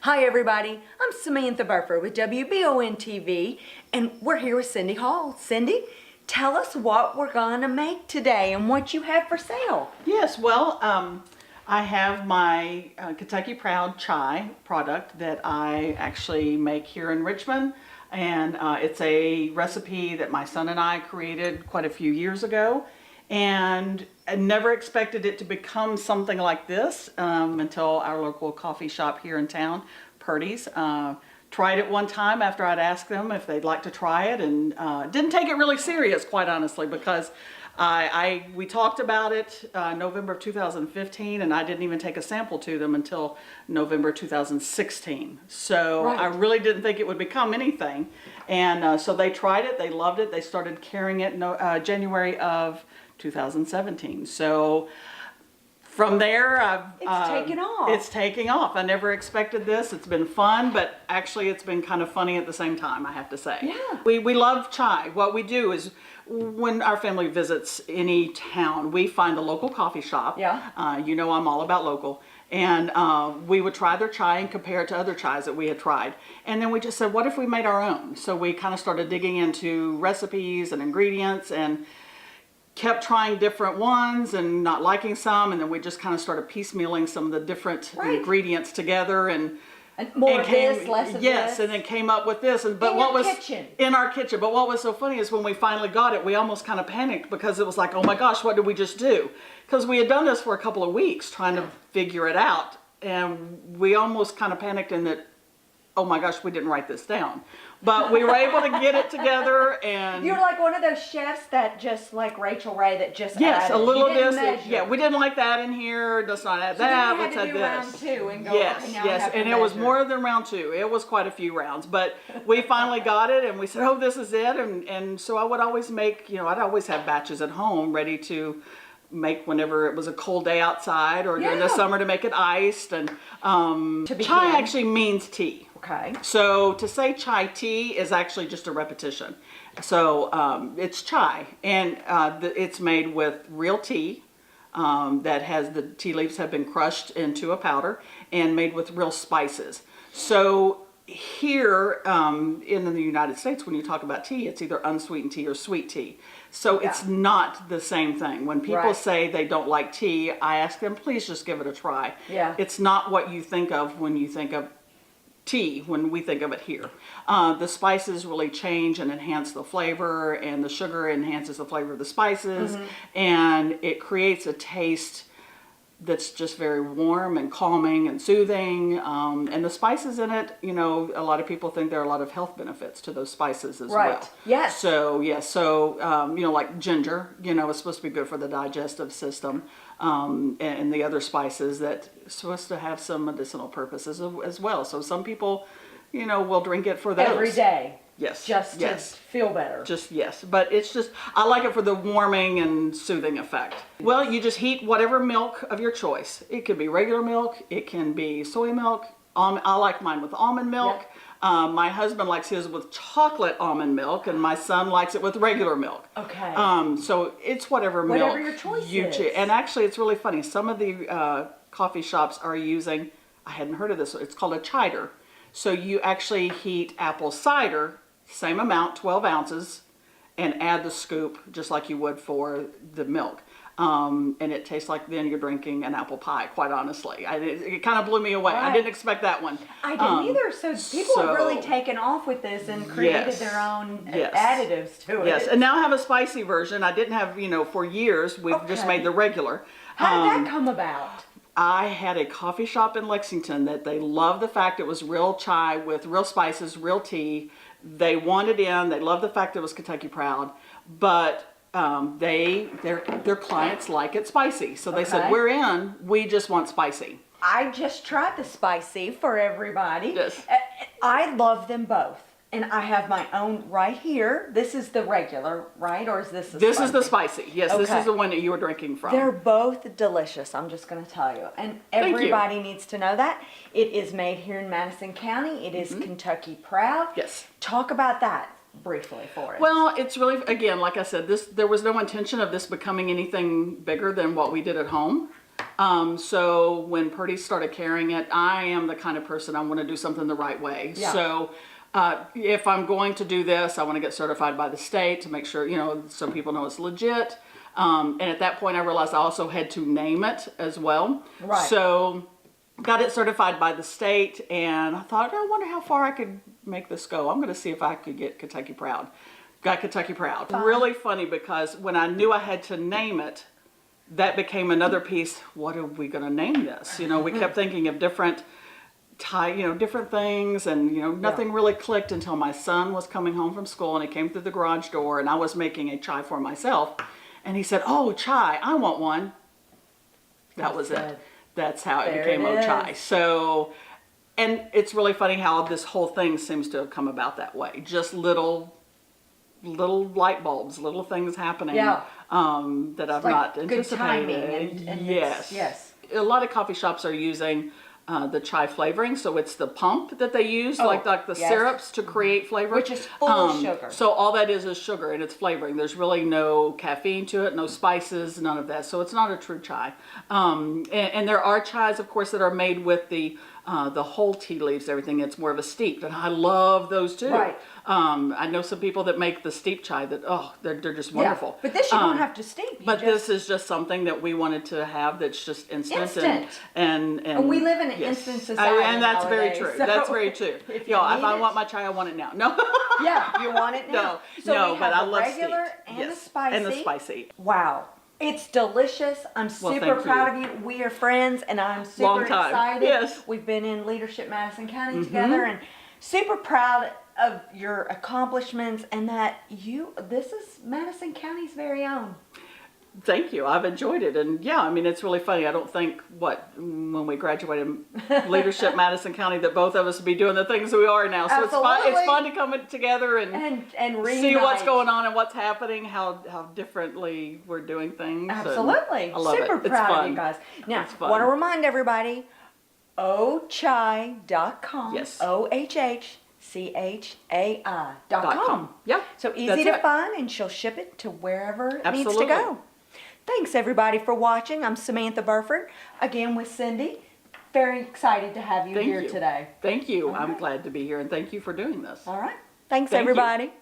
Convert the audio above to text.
Hi everybody, I'm Samantha Burford with WBON TV and we're here with Cindy Hall. Cindy, tell us what we're gonna make today and what you have for sale. Yes, well, I have my Kentucky Proud chai product that I actually make here in Richmond, and it's a recipe that my son and I created quite a few years ago, and I never expected it to become something like this until our local coffee shop here in town, Purdy's, tried it one time after I'd asked them if they'd like to try it, and didn't take it really serious, quite honestly, because we talked about it November of 2015, and I didn't even take a sample to them until November 2016. So Right. I really didn't think it would become anything. And so they tried it, they loved it, they started carrying it in January of 2017. So from there, It's taken off. It's taking off. I never expected this. It's been fun, but actually it's been kind of funny at the same time, I have to say. Yeah. We love chai. What we do is when our family visits any town, we find a local coffee shop. Yeah. You know I'm all about local. And we would try their chai and compare it to other chais that we had tried. And then we just said, what if we made our own? So we kind of started digging into recipes and ingredients and kept trying different ones and not liking some, and then we just kind of started piecemealing some of the different ingredients together and more of this, less of yes, this. and then came up with this. And In our kitchen. in our kitchen. But what was so funny is when we finally got it, we almost kind of panicked because it was like, oh my gosh, what did we just do? Because we had done this for a couple of weeks trying to figure it out, and we almost kind of panicked in that, oh my gosh, we didn't write this down. But we were able to get it together, and You're like one of those chefs that just like Rachel Ray that just yes, added. a little You didn't this. measure. Yeah, we didn't like that in here. Let's not add So then that. you Let's had add to do round this. two and go, Yes, okay, now I yes, have to and it was measure. more than round two. It was quite a few rounds, but we finally got it, and we said, oh, this is it. And so I would always make, I'd always have batches at home ready to make whenever it was a cold day outside or during the Yeah. summer to make it iced. And To begin. chai actually means tea. Okay. So to say chai tea is actually just a repetition. So it's chai, and it's made with real tea that has the tea leaves have been crushed into a powder and made with real spices. So here in the United States, when you talk about tea, it's either unsweetened tea or sweet tea. So it's not the same thing. When people Right. say they don't like tea, I ask them, please just give it a try. Yeah. It's not what you think of when you think of tea when we think of it here. The spices really change and enhance the flavor, and the sugar enhances the flavor of the spices, and it creates a taste that's just very warm and calming and soothing. And the spices in it, a lot of people think there are a lot of health benefits to those spices as Right. well. Yes. So, yes, so, like ginger, is supposed to be good for the digestive system. And the other spices that are supposed to have some medicinal purposes as well. So some people, will drink it for those. Every day. Yes. Just to feel better. Just, yes. But it's just, I like it for the warming and soothing effect. Well, you just heat whatever milk of your choice. It could be regular milk. It can be soy milk. I like mine with almond milk. My husband likes his with chocolate almond milk, and my son likes it with regular milk. Okay. So it's whatever Whatever milk your choice you is. choose. And actually, it's really funny. Some of the coffee shops are using, I hadn't heard of this, it's called a chider. So you actually heat apple cider, same amount, 12 ounces, and add the scoop just like you would for the milk. And it tastes like then you're drinking an apple pie, quite honestly. It kind of blew me away. I Right. didn't expect that one. I didn't either. So people have really so- taken off with this and created Yes. their own Yes. additives to it. Yes, and now I have a spicy version. I didn't have, for years. We've just Okay. made the regular. How did that come about? I had a coffee shop in Lexington that they loved the fact it was real chai with real spices, real tea. They wanted in. They loved the fact it was Kentucky Proud, but their clients like it spicy. So they said, Okay. "We're in. We just want spicy." I just tried the spicy for everybody. Yes. I love them both. And I have my own right here. This is the regular, right? Or is this the This spicy? is the spicy. Yes, this Okay. is the one that you were drinking from. They're both delicious, I'm just going to tell you. And Thank you. everybody needs to know that. It is made here in Madison County. It is Kentucky Proud. Yes. Talk about that briefly for us. Well, it's really, again, like I said, there was no intention of this becoming anything bigger than what we did at home. So when Purdy started carrying it, I am the kind of person I want to do something the right way. Yeah. So if I'm going to do this, I want to get certified by the state to make sure, you know, so people know it's legit. And at that point, I realized I also had to name it as well. Right. So got it certified by the state, and I thought, I wonder how far I could make this go. I'm going to see if I could get Kentucky Proud. Got Kentucky Proud. Really funny, because when I knew I had to name it, that became another piece. What are we going to name this? You know, we kept thinking of different different things, and nothing really clicked until my son was coming home from school, and he came through the garage door, and I was making a chai for myself, and he said, "Oh, chai, I want one." That was it. That's how it became Oh Chai. So, and it's really funny how this whole thing seems to have come about that way. Just little light bulbs, little things happening that I've not anticipated. Good timing and yes. A lot of coffee shops are using the chai flavoring, so it's the pump that they use, like the syrups to create flavor, which is full of sugar. So all that is sugar, and it's flavoring. There's really no caffeine to it, no spices, none of that. So it's not a true chai. And there are chais, of course, that are made with the whole tea leaves, everything. It's more of a steep, and I love those too. Right. I know some people that make the steep chai that they're just wonderful. But this you don't have to steep. This is just something that we wanted to have that's just instant. And we live in an instant society. And that's nowadays, very true. so That's very true. If I want my chai, I want it now. No. Yeah, you want it now. No, we but have I the love regular steep. and the spicy. And the spicy. Wow. It's delicious. I'm super thank proud of you. We are friends, and I'm super Long time. excited. Yes. We've been in Leadership Madison County together, and super proud of your accomplishments, and that this is Madison County's very own. Thank you. I've enjoyed it. And yeah, I mean, it's really funny. I don't think when we graduated Leadership Madison County that both of us would be doing the things we are now. So it's fun to come together and reunite. see what's going on and what's happening, how differently we're doing things. Absolutely. I love Super it. proud it's fun. of you guys. Now, It's fun. want to remind everybody, ohchai.com. Yes. OHHCHAI.com. Yeah. So easy to find, and she'll ship it to wherever it needs to go. Thanks, everybody, for watching. I'm Samantha Burford, again with Cindy. Very excited to have you here today. Thank you. I'm glad to be here, and thank you for doing this. All right. Thanks, Thank you. everybody.